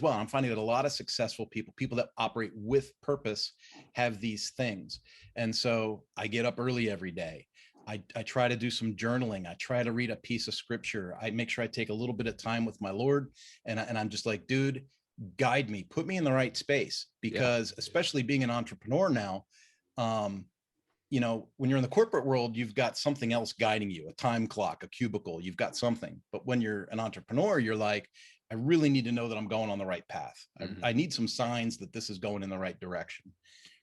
well. I'm finding that a lot of successful people that operate with purpose, have these things. And so I get up early every day. I try to do some journaling. I try to read a piece of scripture. I make sure I take a little bit of time with my Lord. And I'm just like, dude, guide me, put me in the right space, because especially being an entrepreneur now, when you're in the corporate world, you've got something else guiding you, a time clock, a cubicle, you've got something. But when you're an entrepreneur, you're like, I really need to know that I'm going on the right path. I need some signs that this is going in the right direction.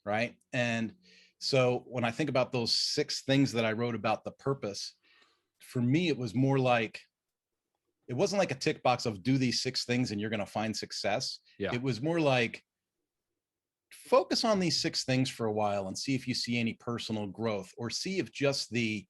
Right. And so when I think about those 6 things that I wrote about the purpose, for me, it was more like, it wasn't like a tick box of do these 6 things and you're going to find success. It was more like, focus on these 6 things for a while and see if you see any personal growth, or see if just the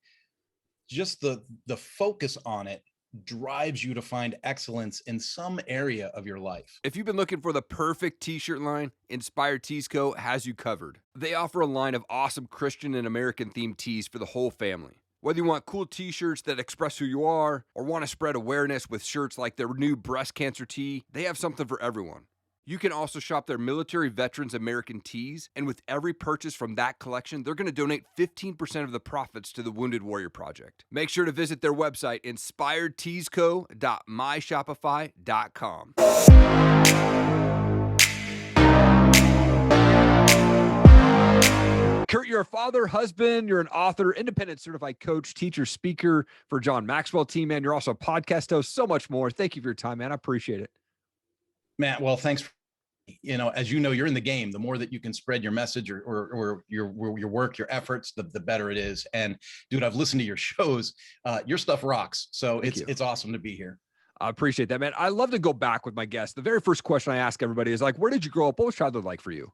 focus on it drives you to find excellence in some area of your life. If you've been looking for the perfect t-shirt line, Inspired Tees Co. has you covered. They offer a line of awesome Christian and American themed tees for the whole family. Whether you want cool t-shirts that express who you are, or want to spread awareness with shirts like their new breast cancer tee, they have something for everyone. You can also shop their Military Veterans American tees, and with every purchase from that collection, they're going to donate 15% of the profits to the Wounded Warrior Project. Make sure to visit their website, inspiredteesco.myshopify.com. Kurt, you're a father, husband, you're an author, independent certified coach, teacher, speaker for John Maxwell team, man. You're also a podcast host, so much more. Thank you for your time, man. I appreciate it. Matt, well, thanks. As you know, you're in the game. The more that you can spread your message or your work, your efforts, the better it is. And dude, I've listened to your shows. Your stuff rocks. So it's awesome to be here. I appreciate that, man. I love to go back with my guests. The very first question I ask everybody is like, where did you grow up? What was childhood like for you?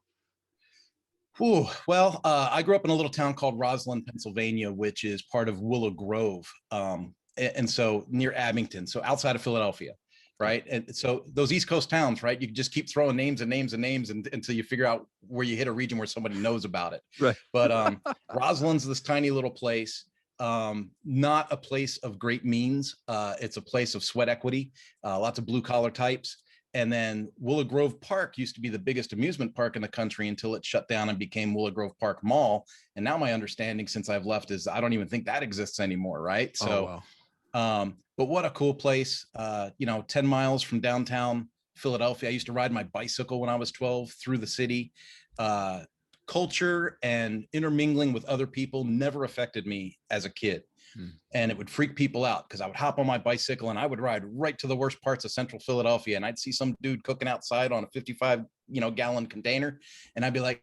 Ooh, well, I grew up in a little town called Roslyn, Pennsylvania, which is part of Willow Grove. And so near Abington, so outside of Philadelphia. Right. And so those East Coast towns, right, you just keep throwing names until you figure out where you hit a region where somebody knows about it. Right. But Roslyn's this tiny little place, not a place of great means. It's a place of sweat equity, lots of blue collar types. And then Willow Grove Park used to be the biggest amusement park in the country until it shut down and became Willow Grove Park Mall. And now my understanding since I've left is I don't even think that exists anymore. Right. So, wow. But what a cool place, 10 miles from downtown Philadelphia. I used to ride my bicycle when I was 12 through the city. Culture and intermingling with other people never affected me as a kid. And it would freak people out because I would hop on my bicycle and I would ride right to the worst parts of central Philadelphia. And I'd see some dude cooking outside on a 55, gallon container. And I'd be like,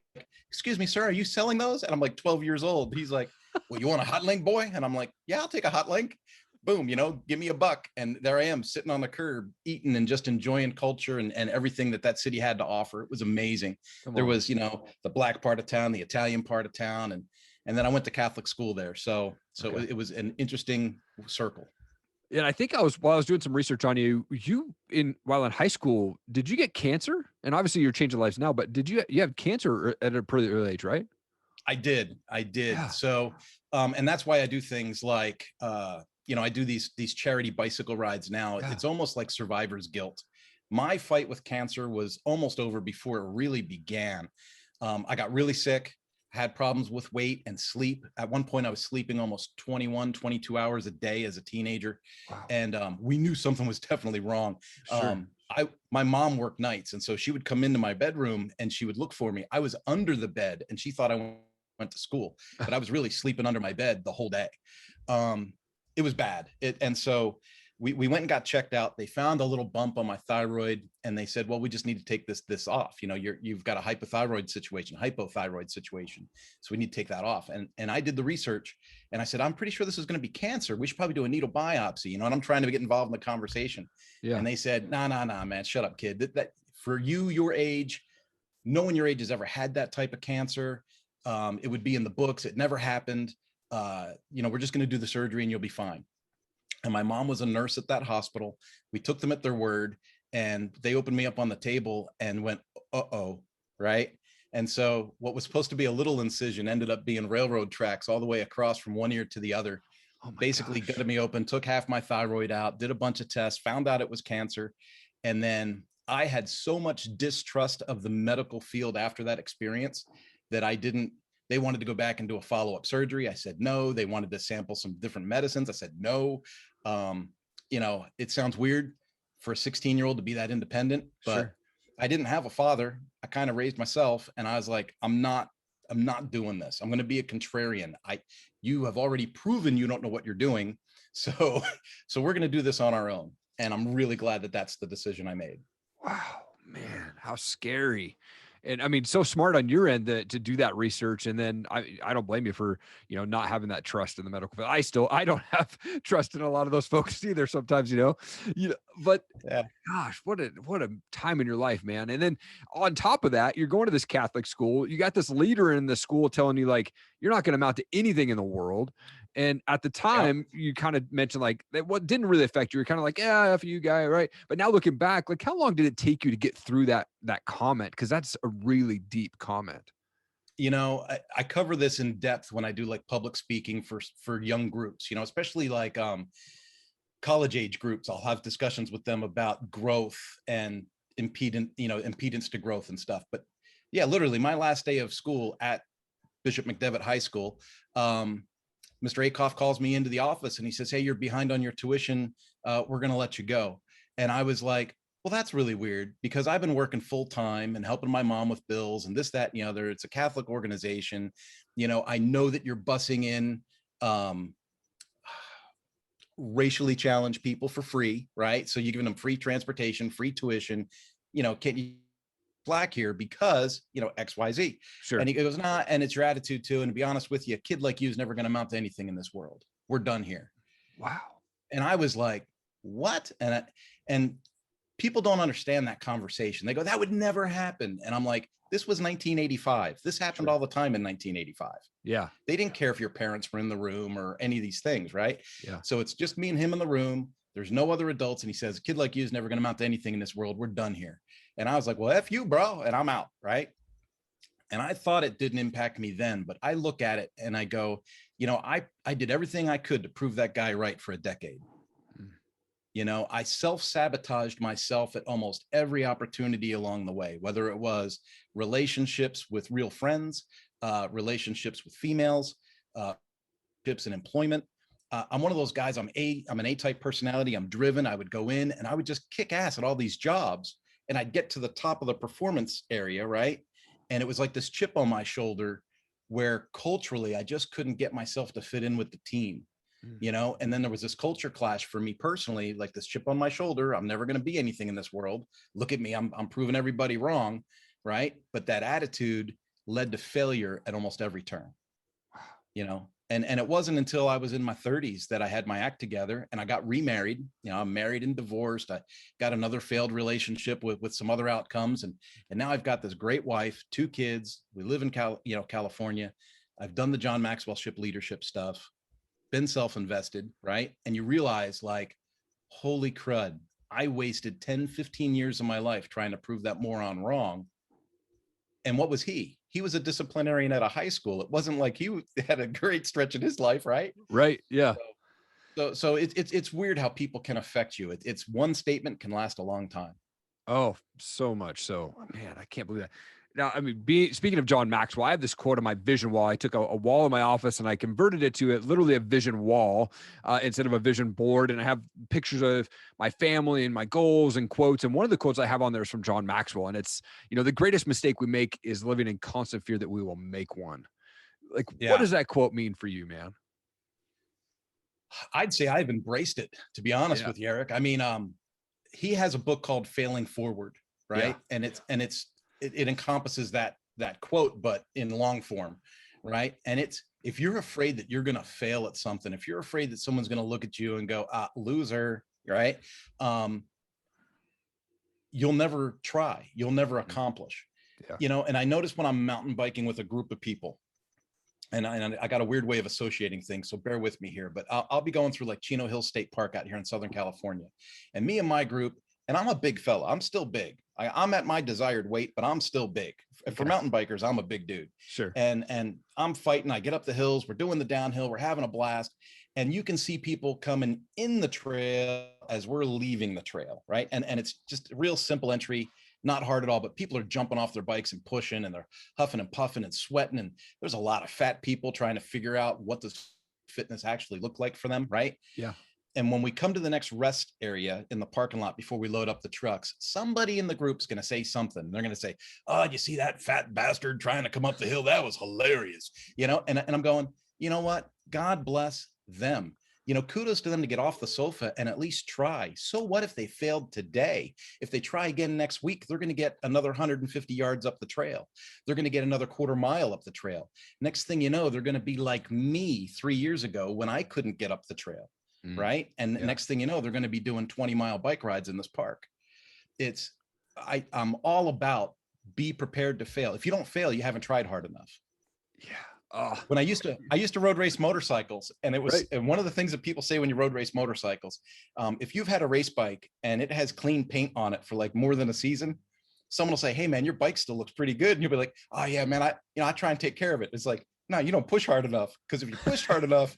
excuse me, sir, are you selling those? And I'm like 12 years old. He's like, well, you want a hot link, boy? And I'm like, yeah, I'll take a hot link. Boom, give me $1. And there I am sitting on the curb, eating and just enjoying culture and everything that city had to offer. It was amazing. There was, the black part of town, the Italian part of town. And then I went to Catholic school there. So it was an interesting circle. And I think while I was doing some research on you, while in high school, did you get cancer? And obviously you're changing lives now, but did you have cancer at a pretty early age, right? I did. Yeah. So, and that's why I do things like, I do these charity bicycle rides now. Yeah. It's almost like survivor's guilt. My fight with cancer was almost over before it really began. I got really sick, had problems with weight and sleep. At one point I was sleeping almost 21, 22 hours a day as a teenager. Wow. And we knew something was definitely wrong. Sure. My mom worked nights. And so she would come into my bedroom and she would look for me. I was under the bed and she thought I went to school, but I was really sleeping under my bed the whole day. It was bad. And so we went and got checked out. They found a little bump on my thyroid and they said, well, we just need to take this off. You've got a hypothyroid situation. So we need to take that off. And I did the research and I said, I'm pretty sure this is going to be cancer. We should probably do a needle biopsy, and I'm trying to get involved in the conversation. Yeah. And they said, nah, man, shut up, kid. That for you, your age, no one your age has ever had that type of cancer. It would be in the books. It never happened. We're just going to do the surgery and you'll be fine. And my mom was a nurse at that hospital. We took them at their word and they opened me up on the table and went, uh-oh, right? And so what was supposed to be a little incision ended up being railroad tracks all the way across from one ear to the other. Basically gutted me open, took half my thyroid out, did a bunch of tests, found out it was cancer. And then I had so much distrust of the medical field after that experience that they wanted to go back and do a follow-up surgery. I said no. They wanted to sample some different medicines. I said no. It sounds weird for a 16-year-old to be that independent, but sure. I didn't have a father. I kind of raised myself, and I was like, I'm not doing this. I'm going to be a contrarian. You have already proven you don't know what you're doing. So we're going to do this on our own. And I'm really glad that that's the decision I made. Wow, man, how scary. And I mean, so smart on your end to do that research. And then I don't blame you for, not having that trust in the medical field. I don't have trust in a lot of those folks either sometimes, but yeah. Gosh, what a time in your life, man. And then on top of that, you're going to this Catholic school. You got this leader in the school telling you like, you're not going to amount to anything in the world. And at the time, you kind of mentioned like that what didn't really affect you. You're kind of like, yeah, F you guy, right? But now looking back, like how long did it take you to get through that comment? Because that's a really deep comment. I cover this in depth when I do like public speaking for young groups, especially like college age groups. I'll have discussions with them about growth and impedance to growth and stuff. But yeah, literally my last day of school at Bishop McDevitt High School, Mr. Akoff calls me into the office and he says, hey, you're behind on your tuition. We're going to let you go. And I was like, well, that's really weird because I've been working full time and helping my mom with bills and this, that, and the other. It's a Catholic organization. I know that you're busing in racially challenged people for free, right? So you're giving them free transportation, free tuition. Can't you black here because XYZ. Sure. And he goes, nah, and it's your attitude too. And to be honest with you, a kid like you is never going to amount to anything in this world. We're done here. Wow. And I was like, what? And people don't understand that conversation. They go, that would never happen. And I'm like, this was 1985. This happened all the time in 1985. Yeah. They didn't care if your parents were in the room or any of these things, right? Yeah. So it's just me and him in the room. There's no other adults. And he says, a kid like you is never going to amount to anything in this world. We're done here. And I was like, well, F you, bro. And I'm out. Right. And I thought it didn't impact me then, but I look at it and I go, I did everything I could to prove that guy right for a decade. I self-sabotaged myself at almost every opportunity along the way, whether it was relationships with real friends, relationships with females, relationships in employment. I'm one of those guys. I'm an A-type personality. I'm driven. I would go in and I would just kick ass at all these jobs and I'd get to the top of the performance area. Right. And it was like this chip on my shoulder where culturally, I just couldn't get myself to fit in with the team, and then there was this culture clash for me personally, like this chip on my shoulder. I'm never going to be anything in this world. Look at me. I'm proving everybody wrong. Right. But that attitude led to failure at almost every turn, And it wasn't until I was in my 30s that I had my act together and I got remarried. I'm married and divorced. I got another failed relationship with some other outcomes. And now I've got this great wife, 2 kids. We live in California. I've done the John Maxwell ship leadership stuff, been self-invested, right? And you realize like, holy crud, I wasted 10, 15 years of my life trying to prove that moron wrong. And what was he? He was a disciplinarian at a high school. It wasn't like he had a great stretch in his life, right? Right. Yeah. So it's weird how people can affect you. It's one statement can last a long time. Oh, so much so. Man, I can't believe that. Now, I mean, speaking of John Maxwell, I have this quote on my vision wall. I took a wall in my office and I converted it to literally a vision wall instead of a vision board. And I have pictures of my family and my goals and quotes. And one of the quotes I have on there is from John Maxwell. And it's, the greatest mistake we make is living in constant fear that we will make one. Like, What does that quote mean for you, man? I'd say I've embraced it, to be honest with you, Erik. I mean, he has a book called Failing Forward, right? Yeah. And it encompasses that quote, but in long form, right? And it's, if you're afraid that you're going to fail at something, if you're afraid that someone's going to look at you and go, loser, right? You'll never try, you'll never accomplish, and I notice when I'm mountain biking with a group of people, and I got a weird way of associating things, so bear with me here, but I'll be going through like Chino Hills State Park out here in Southern California, and me and my group, and I'm a big fella, I'm still big. I'm at my desired weight, but I'm still big. Okay. For mountain bikers, I'm a big dude. Sure. And I'm fighting. I get up the hills. We're doing the downhill. We're having a blast. and you can see people coming in the trail as we're leaving the trail, right? And it's just a real simple entry, not hard at all, but people are jumping off their bikes and pushing, and they're huffing and puffing and sweating. And there's a lot of fat people trying to figure out what does fitness actually look like for them, right? Yeah. And when we come to the next rest area in the parking lot before we load up the trucks, somebody in the group's going to say something. They're going to say, "Oh, you see that fat bastard trying to come up the hill? That was hilarious." And I'm going, you know what? God bless them. Kudos to them to get off the sofa and at least try. So what if they failed today? If they try again next week, they're going to get another 150 yards up the trail. They're going to get another quarter mile up the trail. Next thing you know, they're going to be like me 3 years ago when I couldn't get up the trail. Right. And next thing you know, they're going to be doing 20-mile bike rides in this park. I'm all about be prepared to fail. If you don't fail, you haven't tried hard enough. Yeah. When I used to road race motorcycles, and it was right. And one of the things that people say when you road race motorcycles, if you've had a race bike and it has clean paint on it for like more than a season, someone will say, "Hey man, your bike still looks pretty good." And you'll be like, "Oh yeah, man, I try and take care of it." It's like, no, you don't push hard enough, because if you pushed hard enough,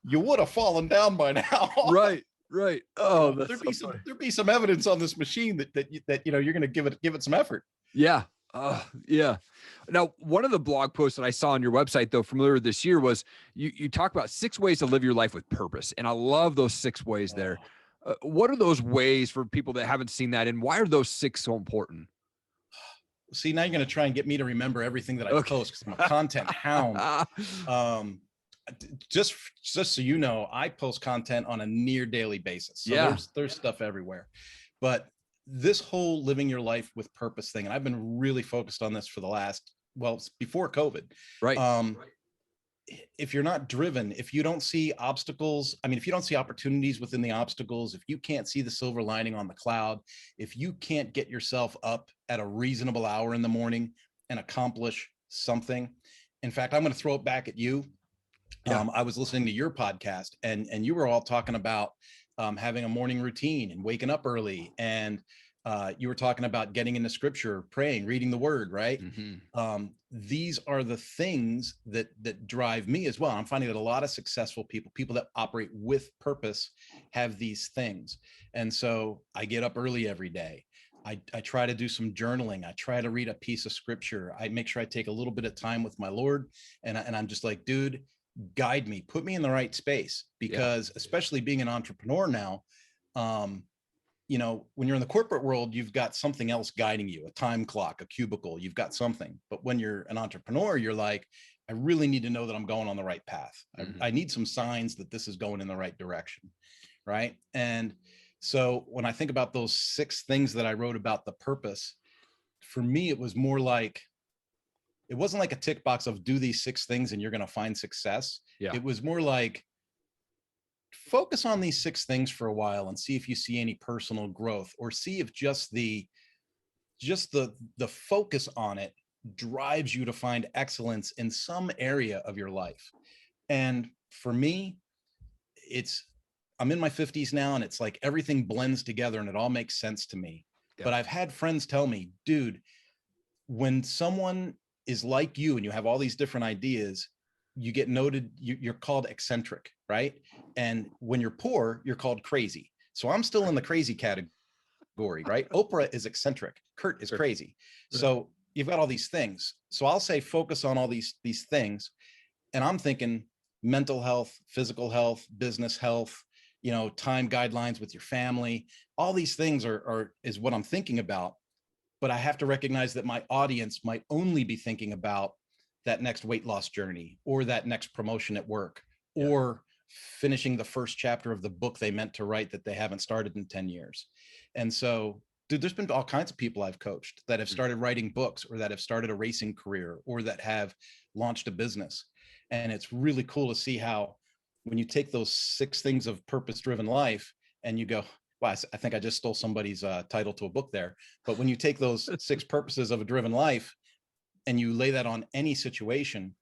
you would have fallen down by now. Right. Oh, there'd be some evidence on this machine that you're going to give it some effort. Yeah. Yeah. Now, one of the blog posts that I saw on your website, though, from earlier this year was you talk about 6 ways to live your life with purpose. And I love those 6 ways there. What are those ways for people that haven't seen that? And why are those 6 so important? See, now you're going to try and get me to remember everything that I post, because I'm a content hound. Just so you know, I post content on a near daily basis. So there's stuff everywhere. But this whole living your life with purpose thing, and I've been really focused on this for the last, before COVID. Right. If you're not driven, if you don't see obstacles, if you don't see opportunities within the obstacles, if you can't see the silver lining on the cloud, if you can't get yourself up at a reasonable hour in the morning and accomplish something. In fact, I'm going to throw it back at you. I was listening to your podcast, and you were all talking about having a morning routine and waking up early. And you were talking about getting into scripture, praying, reading the word, right? Mm-hmm. These are the things that drive me as well. I'm finding that a lot of successful people that operate with purpose, have these things. And so I get up early every day. I try to do some journaling. I try to read a piece of scripture. I make sure I take a little bit of time with my Lord. And I'm just like, dude, guide me, put me in the right space, because especially being an entrepreneur now, when you're in the corporate world, you've got something else guiding you, a time clock, a cubicle, you've got something. But when you're an entrepreneur, you're like, I really need to know that I'm going on the right path. Mm-hmm. I need some signs that this is going in the right direction. Right. And so when I think about those 6 things that I wrote about the purpose, for me, it was more like, it wasn't like a tick box of do these 6 things and you're going to find success. Yeah. It was more like, focus on these 6 things for a while and see if you see any personal growth, or see if just the focus on it drives you to find excellence in some area of your life. And for me, I'm in my 50s now, and it's like everything blends together and it all makes sense to me. Yeah. But I've had friends tell me, dude, when someone is like you and you have all these different ideas, you get noted, you're called eccentric, right? And when you're poor, you're called crazy. So I'm still in the crazy category, right? Oprah is eccentric. Kurt is crazy. So you've got all these things. So I'll say focus on all these things. And I'm thinking mental health, physical health, business health, time guidelines with your family. All these things is what I'm thinking about. But I have to recognize that my audience might only be thinking about that next weight loss journey, or that next promotion at work, or finishing the first chapter of the book they meant to write that they haven't started in 10 years. And so, dude, there's been all kinds of people I've coached that have started writing books, or that have started a racing career, or that have launched a business. And it's really cool to see how, when you take those 6 things of purpose-driven life and you go, wow, I think I just stole somebody's title to a book there. But when you take those 6 purposes of a driven life and you lay that on any situation,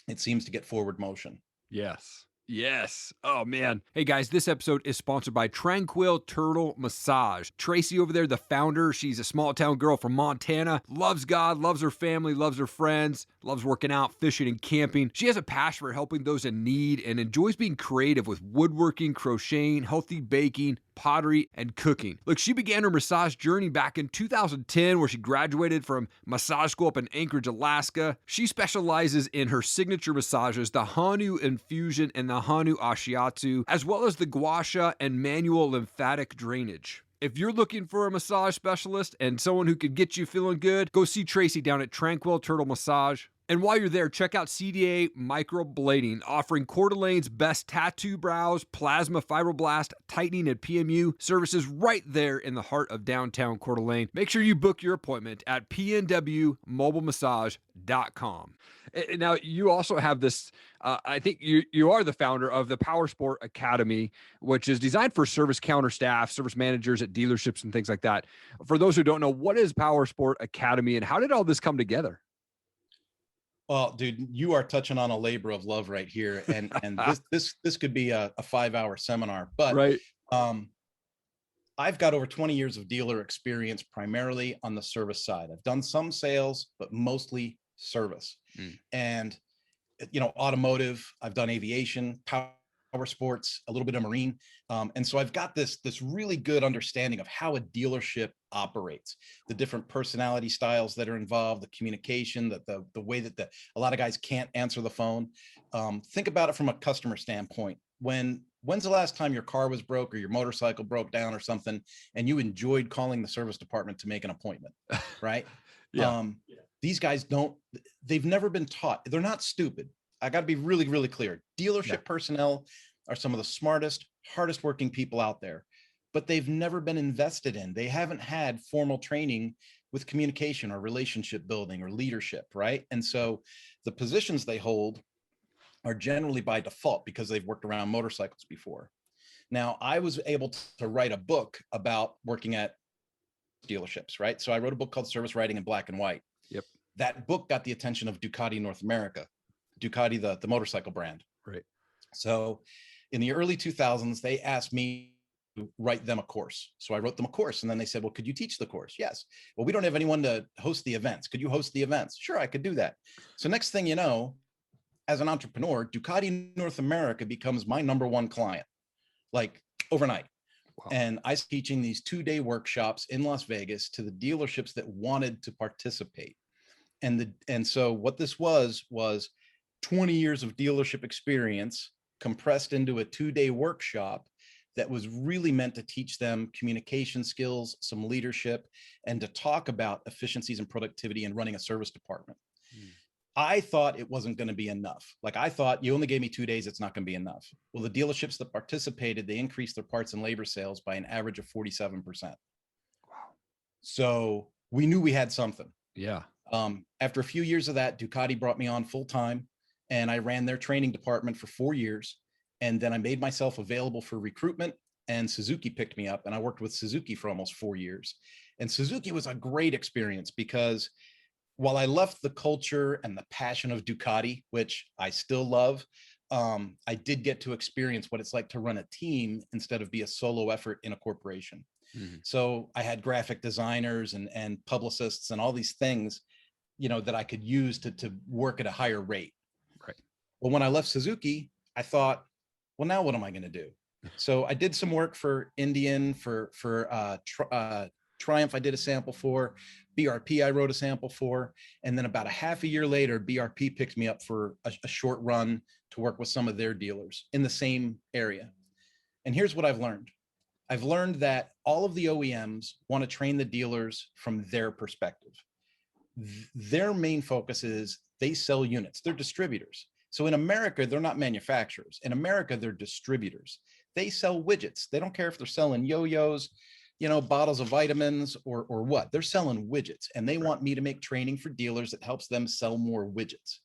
it seems to get forward motion. Yes. Yes. Oh, man. Hey, guys, this episode is sponsored by Tranquil Turtle Massage. Tracy over there, the founder, she's a small town girl from Montana, loves God, loves her family, loves her friends, loves working out, fishing, and camping. She has a passion for helping those in need and enjoys being creative with woodworking, crocheting, healthy baking, pottery, and cooking. Look, she began her massage journey back in 2010, where she graduated from massage school up in Anchorage, Alaska. She specializes in her signature massages, the Hanu infusion and the Hanu ashiatsu, as well as the gua sha and manual lymphatic drainage. If you're looking for a massage specialist and someone who can get you feeling good, go see Tracy down at Tranquil Turtle Massage. And while you're there, check out CDA Microblading, offering Coeur d'Alene's best tattoo brows, plasma fibroblast, tightening, and PMU services right there in the heart of downtown Coeur d'Alene. Make sure you book your appointment at pnwmobilemassage.com. Now, you also have this, I think you are the founder of the Powersport Academy, which is designed for service counter staff, service managers at dealerships and things like that. For those who don't know, what is Powersport Academy and how did all this come together? Well, dude, you are touching on a labor of love right here. And this could be a 5-hour seminar, but right. I've got over 20 years of dealer experience, primarily on the service side. I've done some sales, but mostly service. And, automotive, I've done aviation, power sports, a little bit of marine. And so I've got this really good understanding of how a dealership operates, the different personality styles that are involved, the communication, the way that a lot of guys can't answer the phone. Think about it from a customer standpoint. When's the last time your car was broke or your motorcycle broke down or something, and you enjoyed calling the service department to make an appointment, right? Yeah. These guys they've never been taught. They're not stupid. I got to be really, really clear. Dealership personnel are some of the smartest, hardest working people out there, but they've never been invested in. They haven't had formal training with communication or relationship building or leadership, right? And so the positions they hold are generally by default because they've worked around motorcycles before. Now, I was able to write a book about working at dealerships, right? So I wrote a book called Service Writing in Black and White. Yep. That book got the attention of Ducati North America, Ducati, the motorcycle brand. Right. So in the early 2000s, they asked me to write them a course. So I wrote them a course, and then they said, well, could you teach the course? Yes. Well, we don't have anyone to host the events. Could you host the events? Sure, I could do that. So next thing you know, as an entrepreneur, Ducati North America becomes my number one client, like overnight. Wow. And I was teaching these 2-day workshops in Las Vegas to the dealerships that wanted to participate. And so what this was 20 years of dealership experience compressed into a 2-day workshop that was really meant to teach them communication skills, some leadership, and to talk about efficiencies and productivity in running a service department. I thought it wasn't going to be enough. Like, I thought, you only gave me 2 days, it's not going to be enough. Well, the dealerships that participated, they increased their parts and labor sales by an average of 47%. Wow. So we knew we had something. Yeah. After a few years of that, Ducati brought me on full time, and I ran their training department for 4 years. And then I made myself available for recruitment, and Suzuki picked me up, and I worked with Suzuki for almost 4 years. And Suzuki was a great experience because while I left the culture and the passion of Ducati, which I still love, I did get to experience what it's like to run a team instead of be a solo effort in a corporation. Mm-hmm. So I had graphic designers and publicists and all these things, that I could use to work at a higher rate. Right. Well, when I left Suzuki, I thought, well, now what am I going to do? So I did some work for Indian, for Triumph. I did a sample for BRP. I wrote a sample for, and then about a half a year later, BRP picked me up for a short run to work with some of their dealers in the same area. And here's what I've learned. I've learned that all of the OEMs want to train the dealers from their perspective. Their main focus is they sell units. They're distributors. So in America, they're not manufacturers. In America, they're distributors. They sell widgets. They don't care if they're selling yo-yos, bottles of vitamins or what. They're selling widgets, and they want me to make training for dealers that helps them sell more widgets.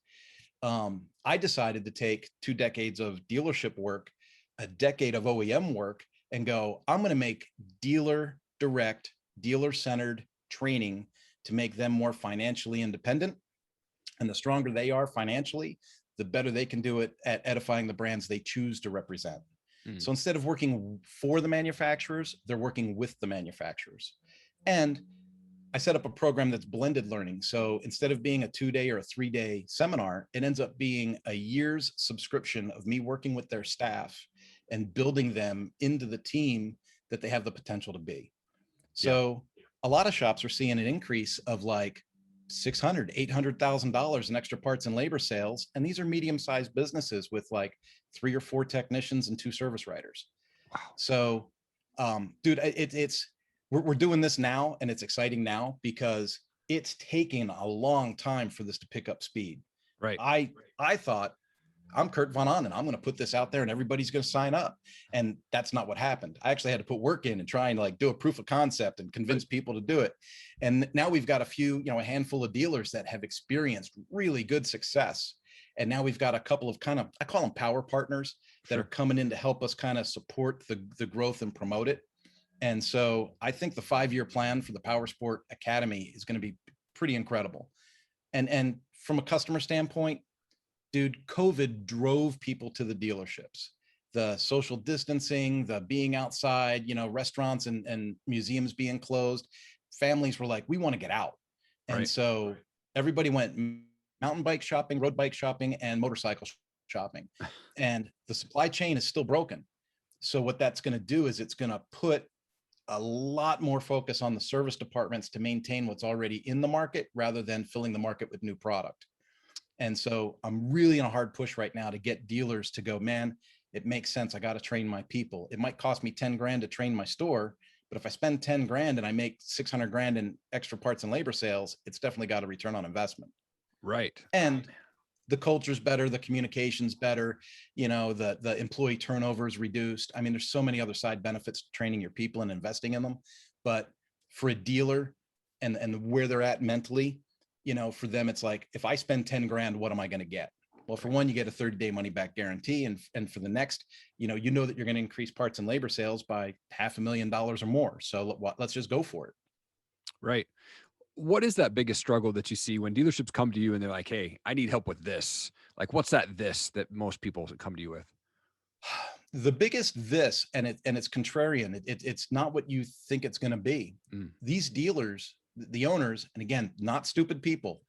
I decided to take 2 decades of dealership work, a decade of OEM work, and go, I'm going to make dealer direct, dealer-centered training to make them more financially independent. And the stronger they are financially, the better they can do it at edifying the brands they choose to represent. So instead of working for the manufacturers, they're working with the manufacturers. And I set up a program that's blended learning. So instead of being a 2-day or a 3-day seminar, it ends up being a year's subscription of me working with their staff and building them into the team that they have the potential to be. So a lot of shops are seeing an increase of like $600,000, $800,000 in extra parts and labor sales. And these are medium-sized businesses with like 3 or 4 technicians and 2 service writers. Wow. So, dude, we're doing this now, and it's exciting now because it's taken a long time for this to pick up speed. Right. I thought, I'm Kurt von Ahnen. I'm going to put this out there and everybody's going to sign up. And that's not what happened. I actually had to put work in and try and like do a proof of concept and convince people to do it. And now we've got a handful of dealers that have experienced really good success. And now we've got a couple of kind of, I call them power partners that are coming in to help us kind of support the growth and promote it. And so I think the 5-year plan for the Powersport Academy is going to be pretty incredible. And from a customer standpoint, dude, COVID drove people to the dealerships. The social distancing, the being outside, restaurants and museums being closed. Families were like, we want to get out. And so everybody went mountain bike shopping, road bike shopping, and motorcycle shopping. And the supply chain is still broken. So what that's going to do is it's going to put a lot more focus on the service departments to maintain what's already in the market rather than filling the market with new product. And so I'm really in a hard push right now to get dealers to go, man, it makes sense. I got to train my people. It might cost me 10 grand to train my store, but if I spend 10 grand and I make 600 grand in extra parts and labor sales, it's definitely got a return on investment. Right. And the culture's better, the communication's better, the employee turnover is reduced. I mean, there's so many other side benefits to training your people and investing in them. But for a dealer and where they're at mentally, for them, it's like, if I spend 10 grand, what am I going to get? Well, for one, you get a 30-day money back guarantee. And for the next, that you're going to increase parts and labor sales by $500,000 or more. So let's just go for it. Right. What is that biggest struggle that you see when dealerships come to you and they're like, hey, I need help with this? Like, what's that most people come to you with? The biggest and it's contrarian. It's not what you think it's going to be. These dealers, the owners, and again, not stupid people,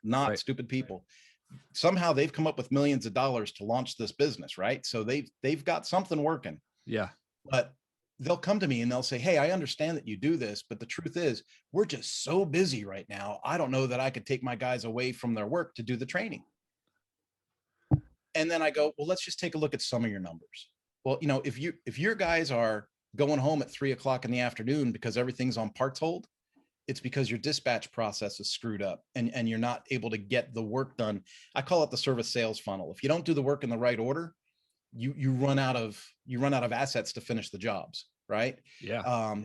somehow they've come up with millions of dollars to launch this business, right? So they've got something working. Yeah. But they'll come to me and they'll say, hey, I understand that you do this, but the truth is we're just so busy right now. I don't know that I could take my guys away from their work to do the training. And then I go, well, let's just take a look at some of your numbers. Well, if your guys are going home at 3 o'clock in the afternoon because everything's on parts hold, it's because your dispatch process is screwed up and you're not able to get the work done. I call it the service sales funnel. If you don't do the work in the right order, you run out of assets to finish the jobs. Right. Yeah.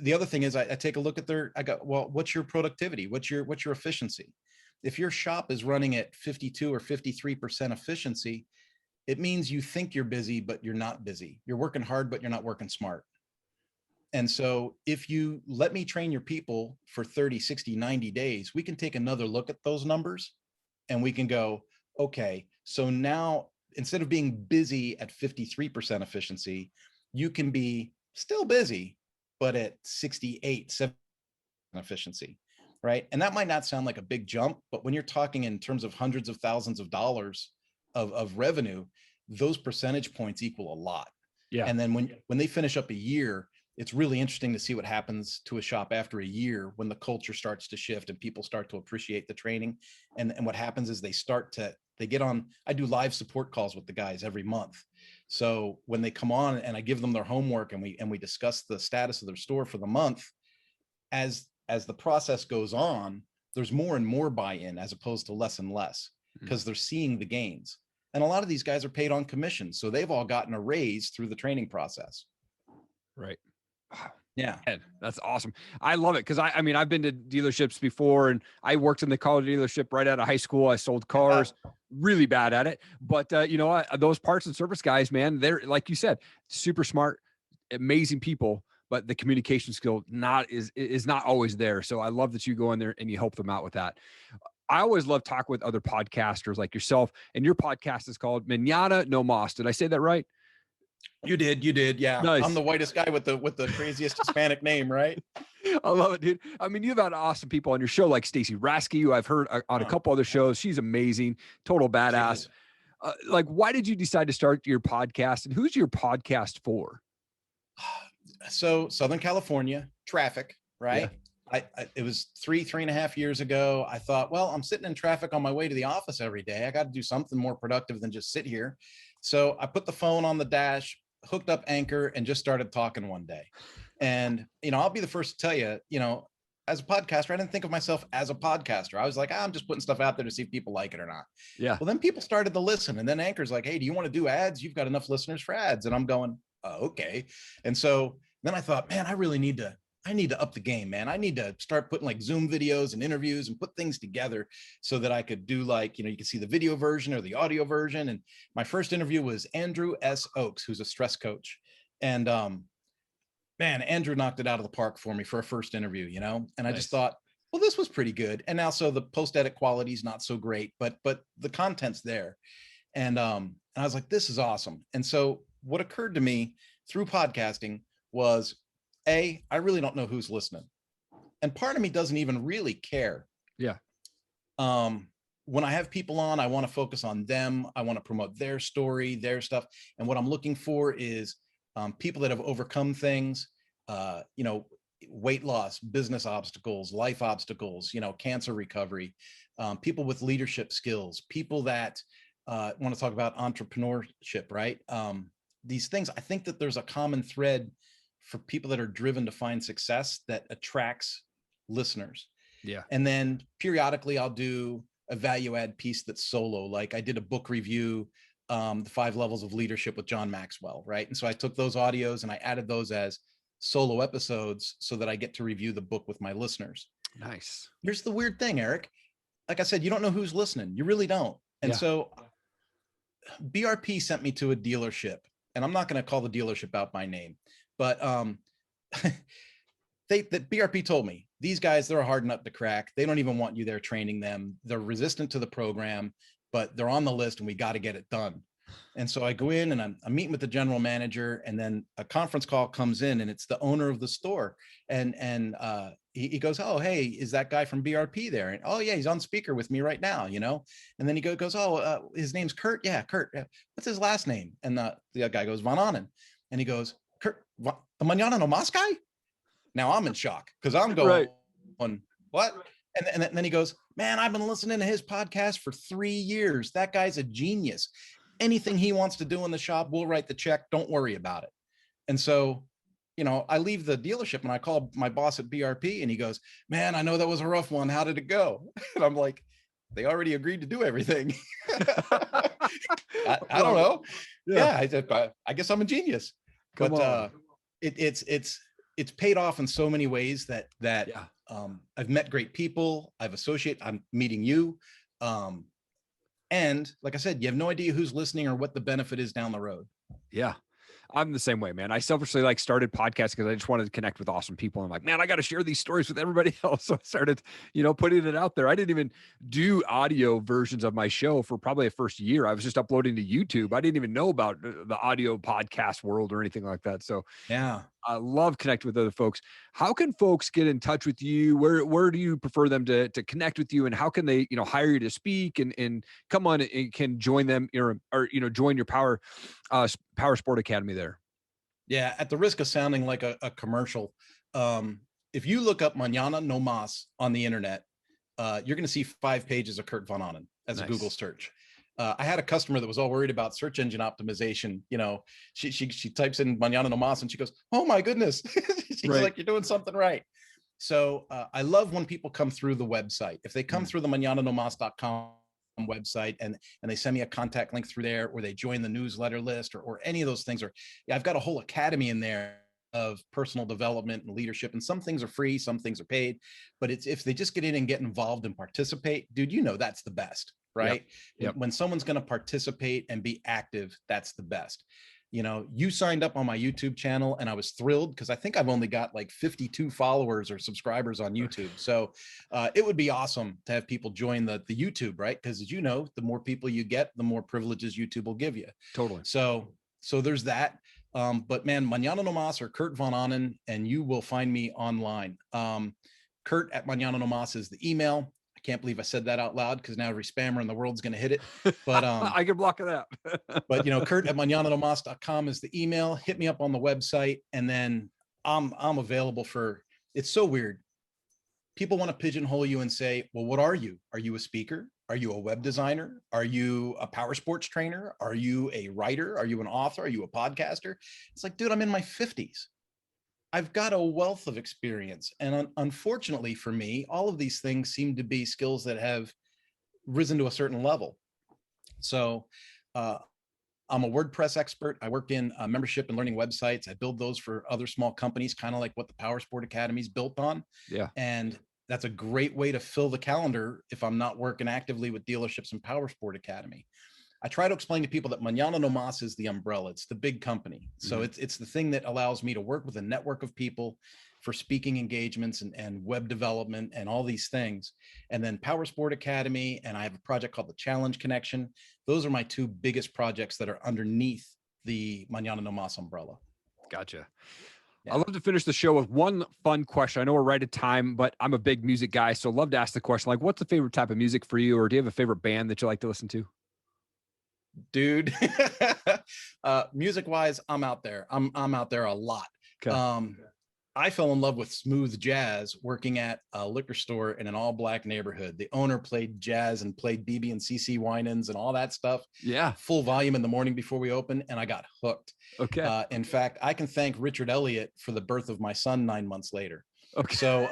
The other thing is I take a look at what's your productivity? What's your efficiency? If your shop is running at 52 or 53% efficiency, it means you think you're busy, but you're not busy. You're working hard, but you're not working smart. And so if you let me train your people for 30, 60, 90 days, we can take another look at those numbers and we can go, okay, so now instead of being busy at 53% efficiency, you can be still busy, but at 68, 70% efficiency, right? And that might not sound like a big jump, but when you're talking in terms of hundreds of thousands of dollars of revenue, those percentage points equal a lot. Yeah. And then when they finish up a year, it's really interesting to see what happens to a shop after a year when the culture starts to shift and people start to appreciate the training. And what happens is they get on, I do live support calls with the guys every month. So when they come on and I give them their homework and we discuss the status of their store for the month, as the process goes on, there's more and more buy-in as opposed to less and less because they're seeing the gains. And a lot of these guys are paid on commission. So they've all gotten a raise through the training process. Right. Wow. Yeah. That's awesome. I love it. Cause I mean, I've been to dealerships before and I worked in the car dealership right out of high school. I sold cars, really bad at it, but those parts and service guys, man, they're, like you said, super smart, amazing people, but the communication skill is not always there. So I love that you go in there and you help them out with that. I always love talking with other podcasters like yourself, and your podcast is called Mañana No Mas. Did I say that right? You did. Yeah. Nice. I'm the whitest guy with the craziest Hispanic name, right? I love it, dude. I mean, you've had awesome people on your show, like Stacey Rasky, who I've heard on a couple other shows. She's amazing, total badass. Like, why did you decide to start your podcast, and who's your podcast for? So Southern California traffic, right? Yeah. It was 3.5 years ago. I thought, well, I'm sitting in traffic on my way to the office every day. I got to do something more productive than just sit here. So I put the phone on the dash, hooked up Anchor, and just started talking one day. And, I'll be the first to tell you, as a podcaster, I didn't think of myself as a podcaster. I was like, I'm just putting stuff out there to see if people like it or not. Yeah. Well, then people started to listen. And then Anchor's like, hey, do you want to do ads? You've got enough listeners for ads. And I'm going, okay. And so then I thought, man, I need to up the game, man. I need to start putting like Zoom videos and interviews and put things together so that I could do like, you can see the video version or the audio version. And my first interview was Andrew S. Oakes, who's a stress coach. And, man, Andrew knocked it out of the park for me for a first interview, and I just thought, well, this was pretty good. And now, so the post-edit quality is not so great, but the content's there. And I was like, this is awesome. And so what occurred to me through podcasting was, I really don't know who's listening. And part of me doesn't even really care. Yeah. When I have people on, I want to focus on them. I want to promote their story, their stuff. And what I'm looking for is people that have overcome things, weight loss, business obstacles, life obstacles, cancer recovery, people with leadership skills, people that want to talk about entrepreneurship, right? These things, I think that there's a common thread for people that are driven to find success that attracts listeners. Yeah. And then periodically I'll do a value add piece that's solo. Like I did a book review, the 5 levels of leadership with John Maxwell. Right. And so I took those audios and I added those as solo episodes so that I get to review the book with my listeners. Nice. Here's the weird thing, Erik. Like I said, you don't know who's listening. You really don't. And so BRP sent me to a dealership, and I'm not going to call the dealership out by name, but the BRP told me, these guys, they're a hard nut to crack. They don't even want you there training them. They're resistant to the program, but they're on the list and we got to get it done. And so I go in and I'm meeting with the general manager, and then a conference call comes in and it's the owner of the store. And he goes, oh, hey, is that guy from BRP there? And, oh yeah, he's on speaker with me right now, And then he goes, oh, his name's Kurt. Yeah, Kurt. What's his last name? And the guy goes, von Ahnen. And he goes, Kurt, the Mañana no Mas guy? Now I'm in shock because I'm going, what? And then he goes, man, I've been listening to his podcast for 3 years. That guy's a genius. Anything he wants to do in the shop, we'll write the check. Don't worry about it. And so, I leave the dealership and I call my boss at BRP and he goes, man, I know that was a rough one. How did it go? And I'm like, they already agreed to do everything. I don't know. Yeah, I guess I'm a genius. But it's paid off in so many ways that I've met great people. I'm meeting you. And like I said, you have no idea who's listening or what the benefit is down the road. Yeah. I'm the same way, man. I selfishly started podcasts because I just wanted to connect with awesome people. I'm like, man, I got to share these stories with everybody else. So I started, putting it out there. I didn't even do audio versions of my show for probably the first year. I was just uploading to YouTube. I didn't even know about the audio podcast world or anything like that. So yeah, I love connecting with other folks. How can folks get in touch with you? Where do you prefer them to connect with you? And how can they, hire you to speak and come on and can join them or join your Powersport Academy there? Yeah. At the risk of sounding like a commercial, if you look up Mañana no Mas on the internet, you're going to see 5 pages of Kurt von Ahnen as a Google search. I had a customer that was all worried about search engine optimization. She types in Mañana no Mas and she goes, oh my goodness. She's like, you're doing something right. So I love when people come through the website. If they come through the mañananomas.com website and they send me a contact link through there, or they join the newsletter list or any of those things, or I've got a whole academy in there of personal development and leadership. And some things are free, some things are paid, but it's, if they just get in and get involved and participate, dude, that's the best, right? Yep. When someone's going to participate and be active, that's the best. You know, you signed up on my YouTube channel and I was thrilled because I think I've only got like 52 followers or subscribers on YouTube. So it would be awesome to have people join the YouTube, right? Because as you know, the more people you get, the more privileges YouTube will give you. Totally. So there's that. But man, Mañana no Mas or Kurt von Ahnen, and you will find me online. Kurt at Mañana no Mas is the email. I can't believe I said that out loud because now every spammer in the world's going to hit it. But I can block it out. But you know, Kurt at mañananomas.com is the email. Hit me up on the website, and then I'm available for. It's so weird. People want to pigeonhole you and say, well, what are you? Are you a speaker? Are you a web designer? Are you a power sports trainer? Are you a writer? Are you an author? Are you a podcaster? It's like, dude, I'm in my 50s. I've got a wealth of experience. And unfortunately for me, all of these things seem to be skills that have risen to a certain level. So I'm a WordPress expert. I work in membership and learning websites. I build those for other small companies, kind of like what the Powersport Academy is built on. Yeah. And that's a great way to fill the calendar if I'm not working actively with dealerships and Powersport Academy. I try to explain to people that Mañana no Mas is the umbrella. It's the big company. So it's the thing that allows me to work with a network of people for speaking engagements and web development and all these things. And then Powersport Academy, and I have a project called the Challenge Connection. Those are my two biggest projects that are underneath the Mañana no Mas umbrella. Gotcha. Yeah. I'd love to finish the show with one fun question. I know we're right at time, but I'm a big music guy, so I'd love to ask the question, like, what's the favorite type of music for you, or do you have a favorite band that you like to listen to? Dude, music wise, I'm out there. I'm out there a lot. Okay. I fell in love with smooth jazz working at a liquor store in an all black neighborhood. The owner played jazz and played BB and CC Winans and all that stuff. Yeah. Full volume in the morning before we opened, and I got hooked. Okay. In fact, I can thank Richard Elliott for the birth of my son 9 months later. Okay. So,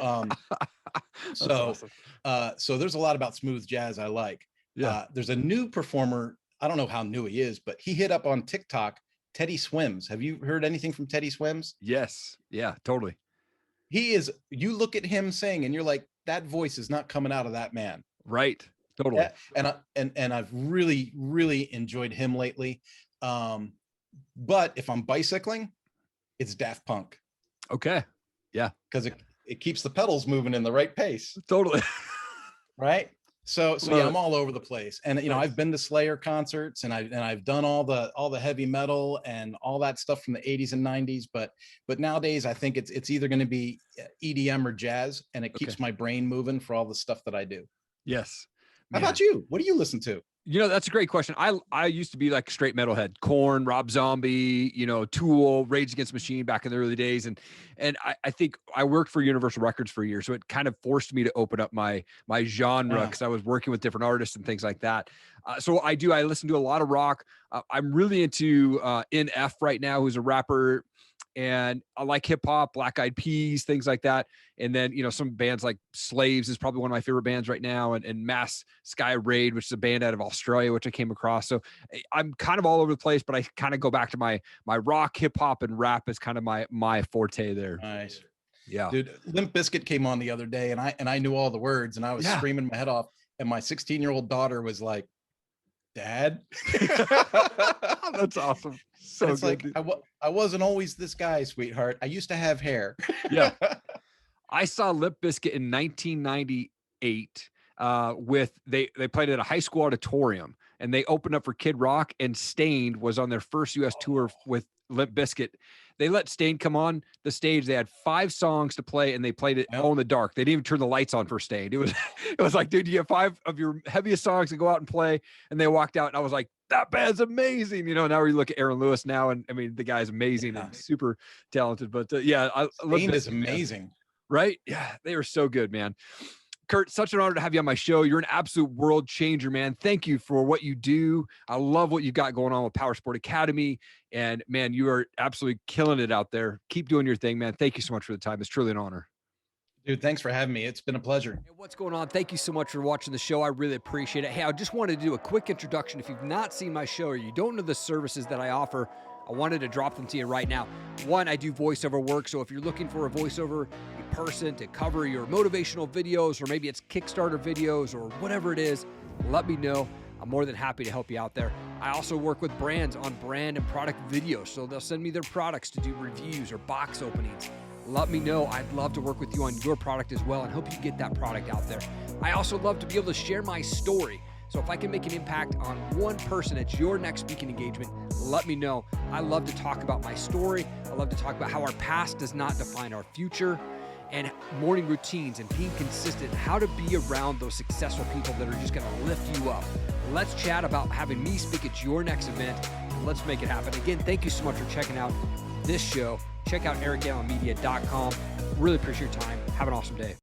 awesome. So there's a lot about smooth jazz I like. Yeah. There's a new performer. I don't know how new he is, but he hit up on TikTok, Teddy Swims. Have you heard anything from Teddy Swims? Yes. Yeah, totally. He is, you look at him sing and you're like, that voice is not coming out of that man. Right. Totally. Yeah. And I've really, really enjoyed him lately. But if I'm bicycling, it's Daft Punk. Okay. Yeah. Because it keeps the pedals moving in the right pace. Totally. Right. So yeah, I'm all over the place. And you know, I've been to Slayer concerts and I've done all the heavy metal and all that stuff from the 80s and 90s, but nowadays I think it's either going to be EDM or jazz, and it keeps my brain moving for all the stuff that I do. Yes. How about you? What do you listen to? You know, that's a great question. I used to be like a straight metalhead, Korn, Rob Zombie, you know, Tool, Rage Against the Machine back in the early days. And I think I worked for Universal Records for a year. So it kind of forced me to open up my genre because I was working with different artists and things like that. So I listen to a lot of rock. I'm really into NF right now, who's a rapper. And I like hip hop, Black Eyed Peas, things like that. And then, you know, some bands like Slaves is probably one of my favorite bands right now. And Mass Sky Raid, which is a band out of Australia, which I came across. So I'm kind of all over the place, but I kind of go back to my rock, hip hop, and rap is kind of my forte there. Nice. Yeah. Dude, Limp Bizkit came on the other day and I knew all the words and I was screaming my head off. And my 16-year-old daughter was like, Dad. That's awesome. So it's good. Like I wasn't always this guy, sweetheart. I used to have hair. Yeah. I saw Limp Bizkit in 1998 they played at a high school auditorium, and they opened up for Kid Rock, and Stained was on their first US tour with Limp Bizkit. They let Stained come on the stage. They had 5 songs to play, and they played it all in the dark. They didn't even turn the lights on for Stained. It was like, dude, you have 5 of your heaviest songs to go out and play. And they walked out, and I was like, that band's amazing. You know, now we look at Aaron Lewis now, and I mean, the guy's amazing and super talented. But Stained is amazing. Right? Yeah, they are so good, man. Kurt, such an honor to have you on my show. You're an absolute world changer, man. Thank you for what you do. I love what you've got going on with Powersport Academy. And man, you are absolutely killing it out there. Keep doing your thing, man. Thank you so much for the time. It's truly an honor. Dude, thanks for having me. It's been a pleasure. Hey, what's going on? Thank you so much for watching the show. I really appreciate it. Hey, I just wanted to do a quick introduction. If you've not seen my show or you don't know the services that I offer, I wanted to drop them to you right now. One, I do voiceover work. So if you're looking for a voiceover person to cover your motivational videos, or maybe it's Kickstarter videos or whatever it is, let me know. I'm more than happy to help you out there. I also work with brands on brand and product videos, so they'll send me their products to do reviews or box openings. Let me know. I'd love to work with you on your product as well and help you get that product out there. I also love to be able to share my story. So if I can make an impact on one person at your next speaking engagement, let me know. I love to talk about my story. I love to talk about how our past does not define our future, and morning routines and being consistent, how to be around those successful people that are just gonna lift you up. Let's chat about having me speak at your next event. Let's make it happen. Again, thank you so much for checking out this show. Check out ericallenmedia.com. Really appreciate your time. Have an awesome day.